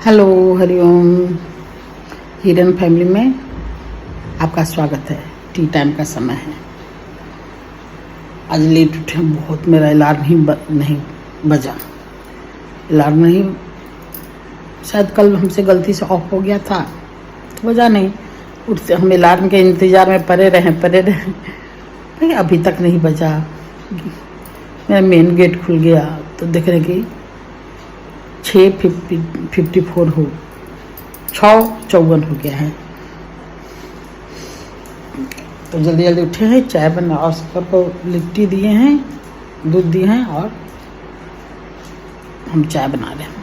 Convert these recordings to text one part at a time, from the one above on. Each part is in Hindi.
हेलो, हरिओम। हिरन फैमिली में आपका स्वागत है। टी टाइम का समय है। आज लेट उठे बहुत। मेरा अलार्म ही नहीं बजा। अलार्म नहीं, शायद कल हमसे गलती से ऑफ हो गया था तो बजा नहीं। उठते हम अलार्म के इंतज़ार में पड़े रहे अभी तक नहीं बजा। मेरा मेन गेट खुल गया तो देख रहे कि 6:54 हो 6:54 हो गया है। तो जल्दी जल्दी उठे हैं, चाय बना और सबको लिट्टी दिए हैं, दूध दिए हैं और हम चाय बना रहे हैं।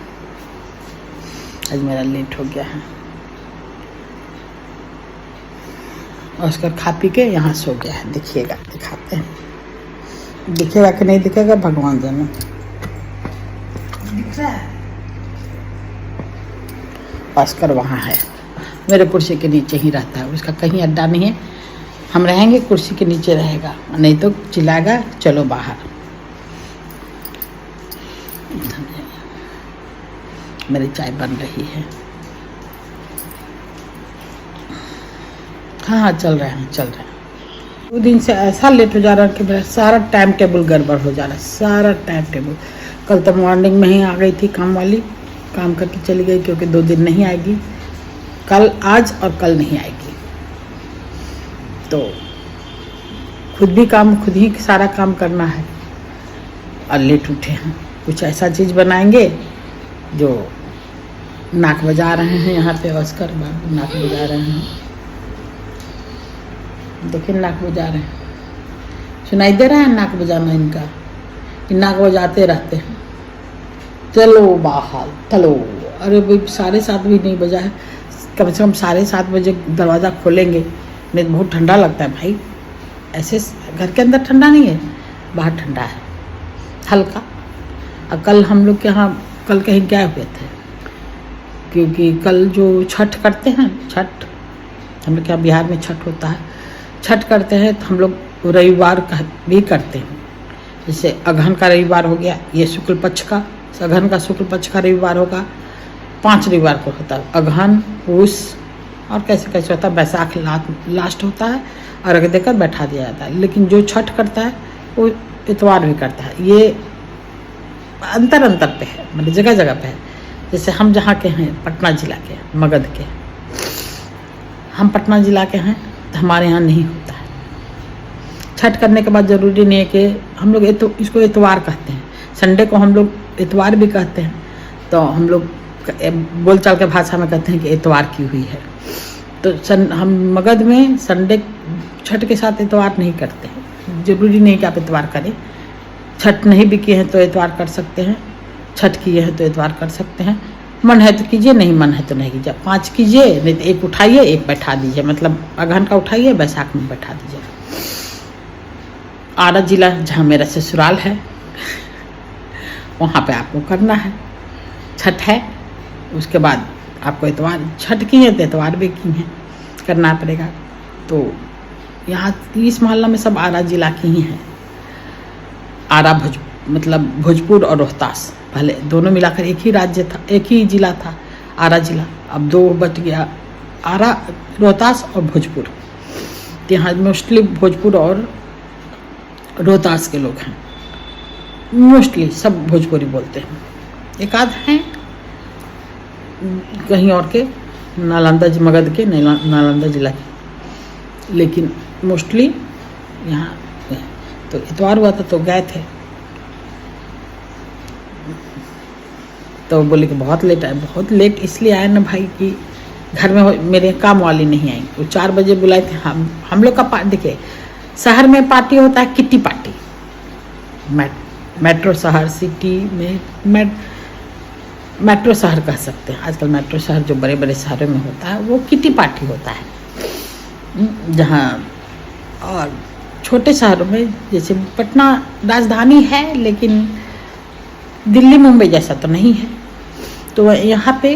आज मेरा लेट हो गया है। और उसका खा पी के यहाँ सो गया है। देखिएगा, दिखाते हैं। दिखेगा कि नहीं दिखेगा भगवान जाने। दिख रहा है? ऑस्कर वहाँ है, मेरे कुर्सी के नीचे ही रहता है। उसका कहीं अड्डा नहीं है। हम रहेंगे कुर्सी के नीचे रहेगा, नहीं तो चिल्लाएगा चलो बाहर। मेरी चाय बन रही है। हाँ, चल रहे हैं। 2 दिन से ऐसा लेट हो जा रहा है कि मेरा सारा टाइम टेबल गड़बड़ हो जा रहा है। सारा टाइम टेबल। कल तो मॉर्निंग में ही आ गई थी काम वाली, काम करके चली गई क्योंकि 2 दिन नहीं आएगी। कल, आज और कल नहीं आएगी। तो खुद ही सारा काम करना है और लेट उठे हैं। कुछ ऐसा चीज़ बनाएंगे जो नाक बजा रहे हैं। यहाँ पे ऑस्कर बाबू नाक बजा रहे हैं। देखिए, नाक बजा रहे हैं। सुनाई दे रहा है नाक बजाना इनका? नाक बजाते रहते हैं। चलो बाहर, चलो। अरे भाई, 7:30 भी नहीं बजा है। कम से कम 7:30 बजे दरवाज़ा खोलेंगे, नहीं तो बहुत ठंडा लगता है भाई। ऐसे घर के अंदर ठंडा नहीं है, बाहर ठंडा है हल्का। और कल हम लोग के यहाँ कल कहीं गए हुए थे क्योंकि कल जो छठ करते हैं, छठ हम लोग के यहाँ बिहार में छठ होता है। छठ करते हैं तो हम लोग रविवार का भी करते हैं। जैसे अगहन का रविवार हो गया, ये शुक्ल पक्ष का, अगहन का शुक्ल पक्ष का रविवार होगा। 5 रविवार को होता है। अगहन, पूस और कैसे कैसे होता है। बैसाख लास्ट होता है और अर्घ देकर बैठा दिया जाता है। लेकिन जो छठ करता है वो इतवार भी करता है। ये अंतर पे है, मतलब जगह जगह पे है। जैसे हम जहाँ के हैं, पटना जिला के, मगध के, हम पटना जिला के हैं तो हमारे यहाँ नहीं होता है। छठ करने के बाद ज़रूरी नहीं है कि हम लोग इसको इतवार कहते हैं। संडे को हम लोग इतवार भी कहते हैं। तो हम लोग बोलचाल के भाषा में कहते हैं कि इतवार की हुई है। तो हम मगध में संडे छठ के साथ इतवार नहीं करते हैं। ज़रूरी नहीं कि आप इतवार करें। छठ नहीं भी किए हैं तो इतवार कर सकते हैं, छठ किए हैं तो इतवार कर सकते हैं। मन है तो कीजिए, नहीं मन है तो नहीं कीजिए। 5 कीजिए, नहीं तो 1 उठाइए, 1 बैठा दीजिए। मतलब अगहन का उठाइए, बैसाख में बैठा दीजिए। आरा जिला जहाँ मेरा ससुराल है वहाँ पे आपको करना है। छठ है, उसके बाद आपको इतवार, छठ की है तो इतवार भी की है, करना पड़ेगा। तो यहाँ इस मोहल्ला में सब आरा जिला की ही हैं। आरा मतलब भोजपुर और रोहतास, पहले दोनों मिलाकर एक ही राज्य था, एक ही जिला था, आरा जिला। अब 2 बच गया, आरा, रोहतास और भोजपुर। तो यहाँ मोस्टली भोजपुर और रोहतास के लोग हैं। मोस्टली सब भोजपुरी बोलते हैं। एक आध हैं कहीं और के, नालंदा मगध के, नालंदा जिला के, लेकिन मोस्टली यहाँ। तो इतवार हुआ था तो गए थे। तो बोले कि बहुत लेट आए। बहुत लेट इसलिए आए ना भाई कि घर में मेरे काम वाली नहीं आई। वो 4 बजे बुलाए थे। हम लोग का देखिए, शहर में पार्टी होता है, किट्टी पार्टी। मेट्रो शहर, सिटी में मेट्रो शहर कह सकते हैं। आजकल मेट्रो शहर जो बड़े बड़े शहरों में होता है वो किट्टी पार्टी होता है। जहाँ और छोटे शहरों में, जैसे पटना राजधानी है लेकिन दिल्ली मुंबई जैसा तो नहीं है, तो यहाँ पे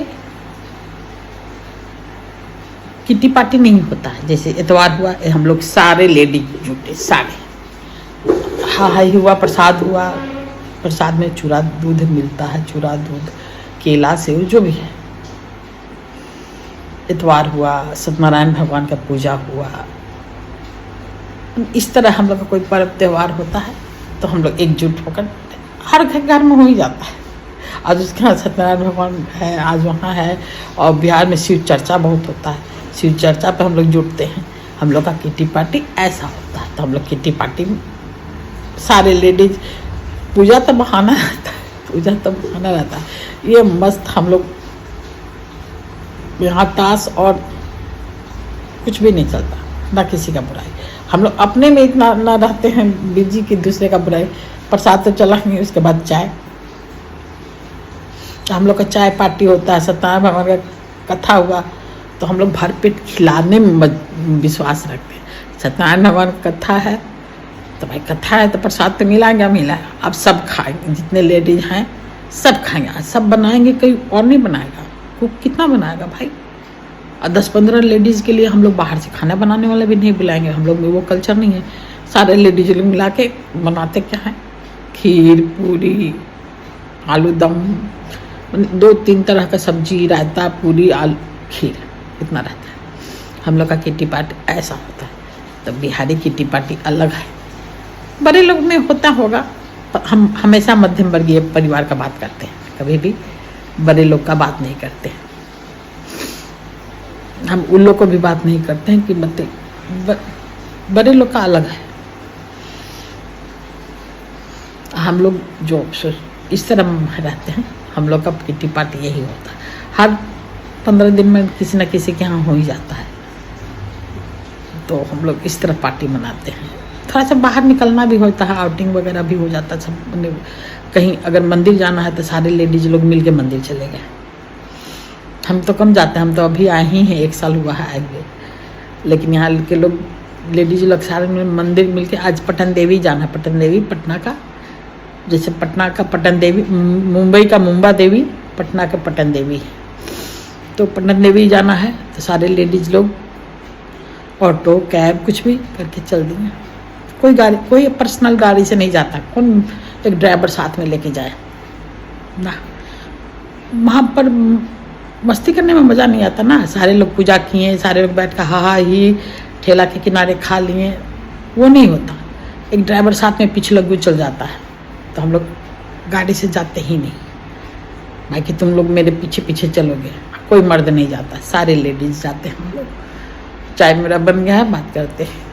किट्टी पार्टी नहीं होता है। जैसे इतवार हुआ, हम लोग सारे लेडी जुटे, सारे हाई हुआ, प्रसाद हुआ। प्रसाद में चूड़ा दूध मिलता है, चूड़ा दूध, केला, सेव, जो भी है इतवार हुआ, सत्यनारायण भगवान का पूजा हुआ, इस तरह हम लोग का कोई पर्व त्यौहार होता है तो हम लोग एकजुट होकर, हर घर में हो ही जाता है। आज उसके यहाँ सत्यनारायण भगवान है, आज वहाँ है, और बिहार में शिव चर्चा बहुत होता है, शिव चर्चा पे हम लोग जुटते हैं। हम लोग का किटी पार्टी ऐसा होता है, तो हम लोग किटी पार्टी में सारे लेडीज, पूजा तो बहाना रहता है, पूजा तो बहाना रहता है, ये मस्त हम लोग यहाँ ताश और कुछ भी नहीं चलता, ना किसी का बुराई। हम लोग अपने में इतना ना रहते हैं बिजी कि दूसरे का बुराई। प्रसाद तो चलाएंगे, उसके बाद चाय, हम लोग का चाय पार्टी होता है। सत्यनारायण भगवान का कथा हुआ तो हम लोग भर पेट खिलाने में विश्वास रखते हैं। सत्यनारायण भगवान का कथा है तो भाई कथा है तो प्रसाद तो मिलाएंगे, अब सब खाएंगे, जितने लेडीज हैं सब खाएंगे, सब बनाएंगे, कोई और नहीं बनाएगा, कुक कितना बनाएगा भाई। और 10-15 लेडीज़ के लिए हम लोग बाहर से खाना बनाने वाला भी नहीं बुलाएंगे, हम लोग में वो कल्चर नहीं है। सारे लेडीज लोग मिला के बनाते क्या है, खीर, पूरी, आलू दम, 2-3 तरह का सब्जी, रायता, पूरी, आलू, खीर, इतना रहता है। हम लोग का किटी पार्टी ऐसा होता है। तो बिहारी किटी पार्टी अलग है, बड़े लोग में होता होगा, हम हमेशा मध्यम वर्गीय परिवार का बात करते हैं, कभी भी बड़े लोग का बात नहीं करते हैं। हम उन लोग को भी बात नहीं करते हैं कि बड़े लोग का अलग है। हम लोग जो इस तरह रहते हैं, हम लोग का किटी पार्टी यही होता है। हर 15 दिन में किसी न किसी के यहाँ हो ही जाता है, तो हम लोग इस तरह पार्टी मनाते हैं। थोड़ा सा बाहर निकलना भी होता है, आउटिंग वगैरह भी हो जाता है। सब कहीं अगर मंदिर जाना है तो सारे लेडीज लोग मिल के मंदिर चले गए। हम तो कम जाते हैं, हम तो अभी आए ही हैं, 1 साल हुआ है आए हुए, लेकिन यहाँ के लोग लेडीज लोग सारे मंदिर मिल के, आज पटन देवी जाना है, पटन देवी पटना का, जैसे पटना का पटन देवी, मुंबई का मुंबा देवी, पटना का पटन देवी, तो पटन देवी जाना है तो सारे लेडीज लोग ऑटो कैब कुछ भी करके चल देंगे। कोई गाड़ी, कोई पर्सनल गाड़ी से नहीं जाता, कौन एक ड्राइवर साथ में लेके जाए ना। वहाँ पर मस्ती करने में मज़ा नहीं आता ना, सारे लोग पूजा किए, सारे लोग बैठ कर हा ही ठेला के किनारे खा लिए, वो नहीं होता। एक ड्राइवर साथ में पीछे लगू चल जाता है, तो हम लोग गाड़ी से जाते ही नहीं, बाकी तुम लोग मेरे पीछे पीछे चलोगे, कोई मर्द नहीं जाता, सारे लेडीज जाते हैं हम लोग। चाय मेरा बन गया है, बात करते हैं।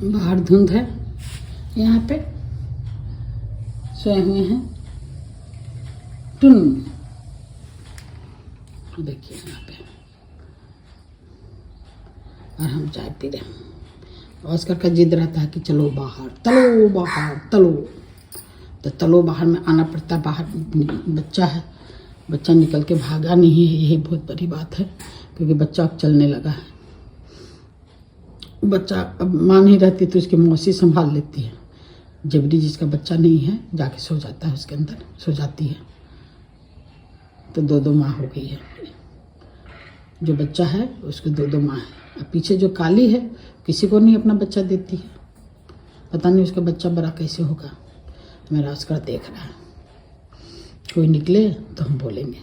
बाहर धुंध है, यहाँ पे सोए हुए हैं टुन, देखिए यहाँ पे, और हम चाय पी रहे हैं। ऑस्कर का जिद रहता है कि चलो बाहर, तलो बाहर, तलो, तो तलो बाहर में आना पड़ता है। बाहर बच्चा है, बच्चा निकल के भागा नहीं है, यही बहुत बड़ी बात है, क्योंकि बच्चा अब चलने लगा है। बच्चा अब माँ नहीं रहती तो उसकी मौसी संभाल लेती है, जबरी जिसका बच्चा नहीं है जाके सो जाता है, उसके अंदर सो जाती है, तो 2 माह हो गई है। जो बच्चा है उसको 2 माह है। अब पीछे जो काली है किसी को नहीं अपना बच्चा देती है, पता नहीं उसका बच्चा बड़ा कैसे होगा। मेरा उसका देख रहा है, कोई निकले तो हम बोलेंगे।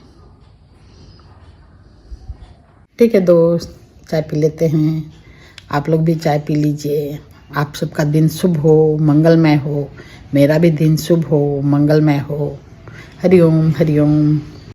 ठीक है दोस्त, चाय पी लेते हैं, आप लोग भी चाय पी लीजिए। आप सबका दिन शुभ हो, मंगलमय हो, मेरा भी दिन शुभ हो, मंगलमय हो। हरि ओम, हरि ओम।